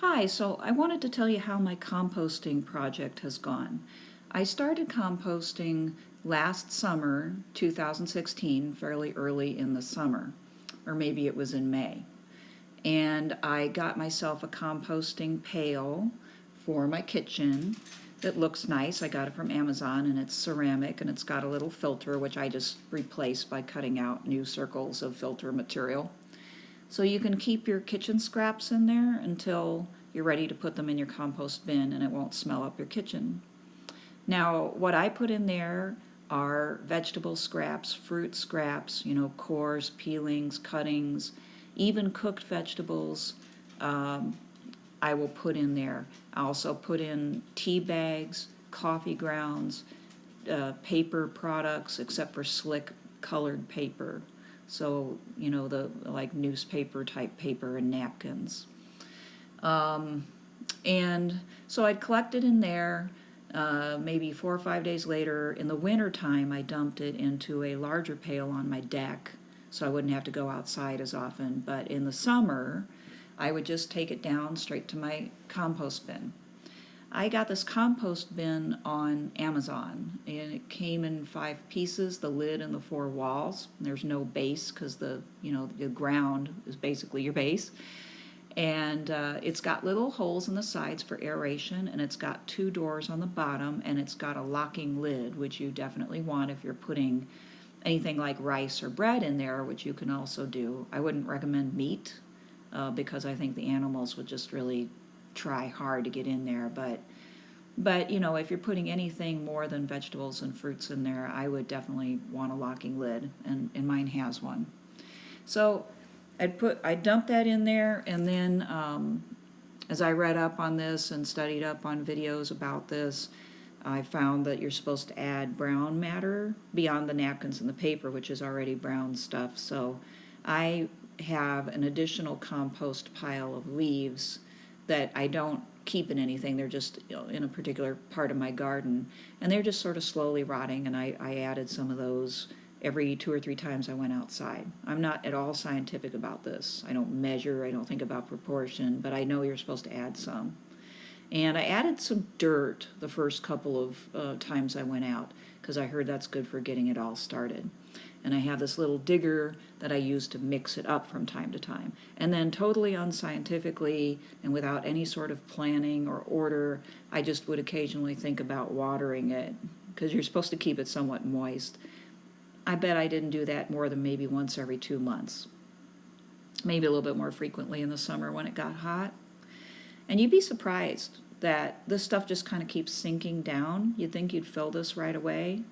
Hi, so I wanted to tell you how my composting project has gone. I started composting last summer, 2016, fairly early in the summer, or maybe it was in May. And I got myself a composting pail for my kitchen that looks nice. I got it from Amazon and it's ceramic and it's got a little filter, which I just replaced by cutting out new circles of filter material. So you can keep your kitchen scraps in there until you're ready to put them in your compost bin and it won't smell up your kitchen. Now, what I put in there are vegetable scraps, fruit scraps, cores, peelings, cuttings, even cooked vegetables. I will put in there. I also put in tea bags, coffee grounds, paper products, except for slick colored paper. So, the like newspaper type paper and napkins. And so I'd collect it in there. Maybe 4 or 5 days later, in the winter time, I dumped it into a larger pail on my deck so I wouldn't have to go outside as often. But in the summer, I would just take it down straight to my compost bin. I got this compost bin on Amazon, and it came in 5 pieces, the lid and the 4 walls. There's no base because the ground is basically your base. And it's got little holes in the sides for aeration, and it's got 2 doors on the bottom, and it's got a locking lid, which you definitely want if you're putting anything like rice or bread in there, which you can also do. I wouldn't recommend meat because I think the animals would just really try hard to get in there. But if you're putting anything more than vegetables and fruits in there, I would definitely want a locking lid, and mine has one. So I dumped that in there, and then as I read up on this and studied up on videos about this, I found that you're supposed to add brown matter beyond the napkins and the paper, which is already brown stuff. So I have an additional compost pile of leaves that I don't keep in anything. They're just in a particular part of my garden, and they're just sort of slowly rotting, and I added some of those every 2 or 3 times I went outside. I'm not at all scientific about this. I don't measure, I don't think about proportion, but I know you're supposed to add some. And I added some dirt the first couple of times I went out because I heard that's good for getting it all started. And I have this little digger that I use to mix it up from time to time. And then totally unscientifically and without any sort of planning or order, I just would occasionally think about watering it because you're supposed to keep it somewhat moist. I bet I didn't do that more than maybe once every 2 months. Maybe a little bit more frequently in the summer when it got hot. And you'd be surprised that this stuff just kind of keeps sinking down. You'd think you'd fill this right away,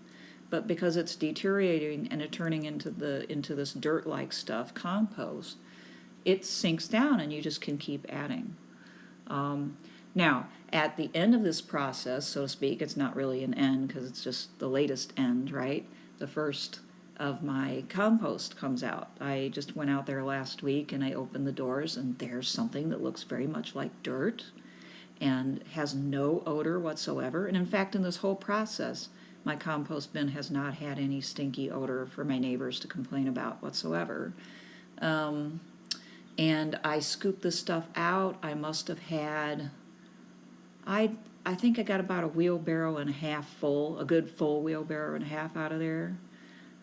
but because it's deteriorating and it turning into this dirt-like stuff, compost, it sinks down and you just can keep adding. Now, at the end of this process, so to speak, it's not really an end because it's just the latest end, right? The first of my compost comes out. I just went out there last week and I opened the doors and there's something that looks very much like dirt and has no odor whatsoever. And in fact, in this whole process, my compost bin has not had any stinky odor for my neighbors to complain about whatsoever. And I scooped this stuff out. I must have had, I think I got about a wheelbarrow and a half full, a good full wheelbarrow and a half out of there.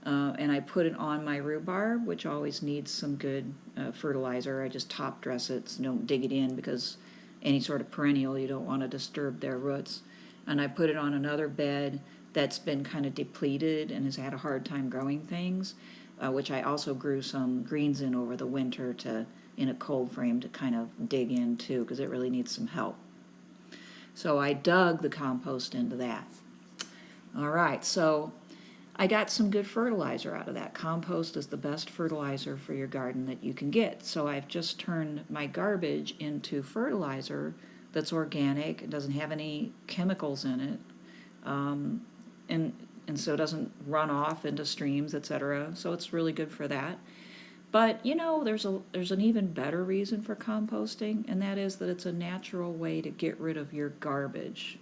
And I put it on my rhubarb, which always needs some good fertilizer. I just top dress it, so don't dig it in because any sort of perennial, you don't want to disturb their roots. And I put it on another bed that's been kind of depleted and has had a hard time growing things, which I also grew some greens in over the winter in a cold frame to kind of dig into because it really needs some help. So I dug the compost into that. All right, so I got some good fertilizer out of that. Compost is the best fertilizer for your garden that you can get. So I've just turned my garbage into fertilizer that's organic. It doesn't have any chemicals in it. And so it doesn't run off into streams, etc. So it's really good for that. But there's an even better reason for composting, and that is that it's a natural way to get rid of your garbage.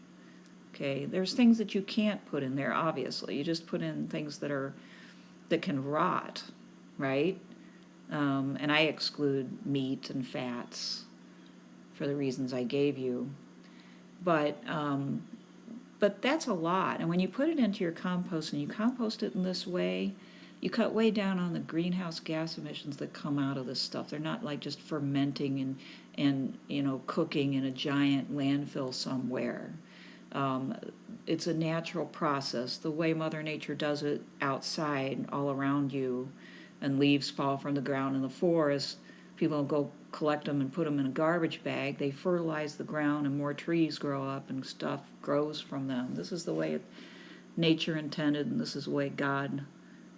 Okay, there's things that you can't put in there, obviously. You just put in things that can rot, right? And I exclude meat and fats. for the reasons I gave you. But that's a lot. And when you put it into your compost and you compost it in this way, you cut way down on the greenhouse gas emissions that come out of this stuff. They're not like just fermenting and cooking in a giant landfill somewhere. It's a natural process. The way Mother Nature does it outside, all around you, and leaves fall from the ground in the forest, people go collect them and put them in a garbage bag. They fertilize the ground and more trees grow up and stuff grows from them. This is the way nature intended, and this is the way God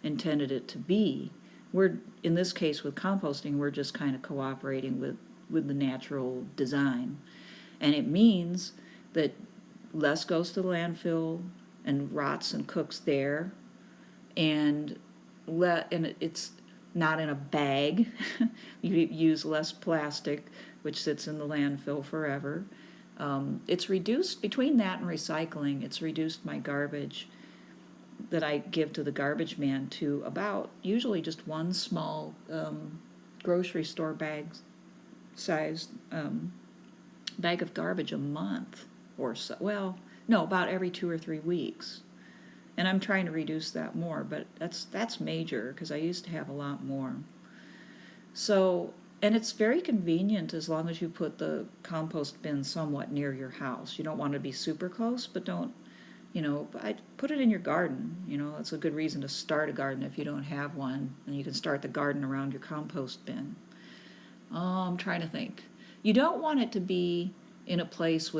intended it to be. We're, in this case with composting, we're just kind of cooperating with the natural design. And it means that less goes to the landfill and rots and cooks there, and it's not in a bag. You use less plastic, which sits in the landfill forever. It's reduced, between that and recycling, it's reduced my garbage that I give to the garbage man to about usually just one small grocery store bag sized bag of garbage a month or so. Well, no, about every 2 or 3 weeks. And I'm trying to reduce that more, but that's major because I used to have a lot more. So, and it's very convenient as long as you put the compost bin somewhat near your house. You don't want to be super close, but don't, I put it in your garden. It's a good reason to start a garden if you don't have one, and you can start the garden around your compost bin. I'm trying to think. You don't want it to be in a place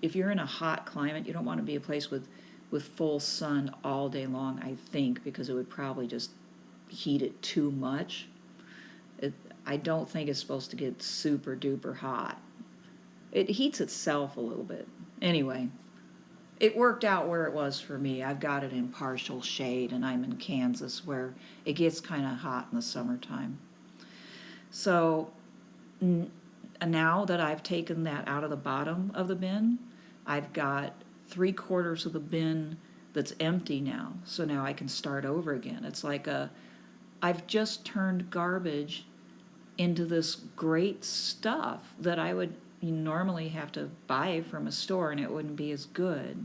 if you're in a hot climate, you don't want to be a place with full sun all day long, I think, because it would probably just heat it too much. I don't think it's supposed to get super duper hot. It heats itself a little bit. Anyway, it worked out where it was for me. I've got it in partial shade, and I'm in Kansas where it gets kind of hot in the summertime. So now that I've taken that out of the bottom of the bin, I've got 3/4 of the bin that's empty now. So now I can start over again. It's like I've just turned garbage into this great stuff that I would normally have to buy from a store and it wouldn't be as good.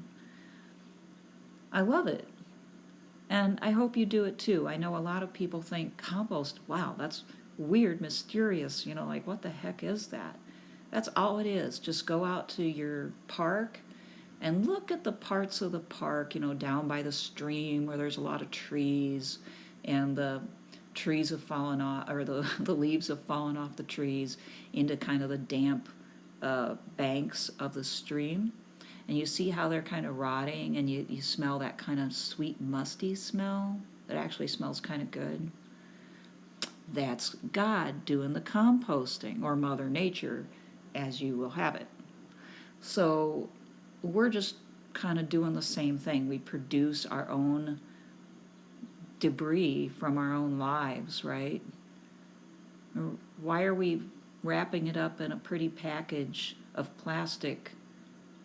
I love it. And I hope you do it too. I know a lot of people think compost, wow, that's weird, mysterious, like what the heck is that? That's all it is. Just go out to your park and look at the parts of the park, down by the stream where there's a lot of trees and the trees have fallen off, or the leaves have fallen off the trees into kind of the damp banks of the stream. And you see how they're kind of rotting, and you smell that kind of sweet, musty smell that actually smells kind of good. That's God doing the composting, or Mother Nature, as you will have it. So we're just kind of doing the same thing. We produce our own debris from our own lives, right? Why are we wrapping it up in a pretty package of plastic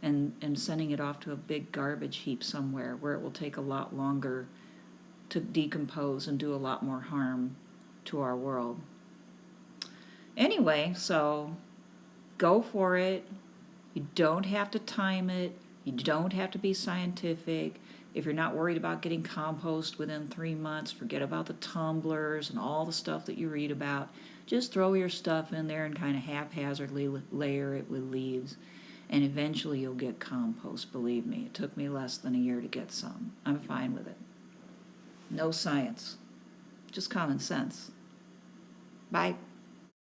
and sending it off to a big garbage heap somewhere where it will take a lot longer to decompose and do a lot more harm to our world? Anyway, so go for it. You don't have to time it. You don't have to be scientific. If you're not worried about getting compost within 3 months, forget about the tumblers and all the stuff that you read about. Just throw your stuff in there and kind of haphazardly layer it with leaves. And eventually you'll get compost, believe me. It took me less than a year to get some. I'm fine with it. No science. Just common sense. Bye.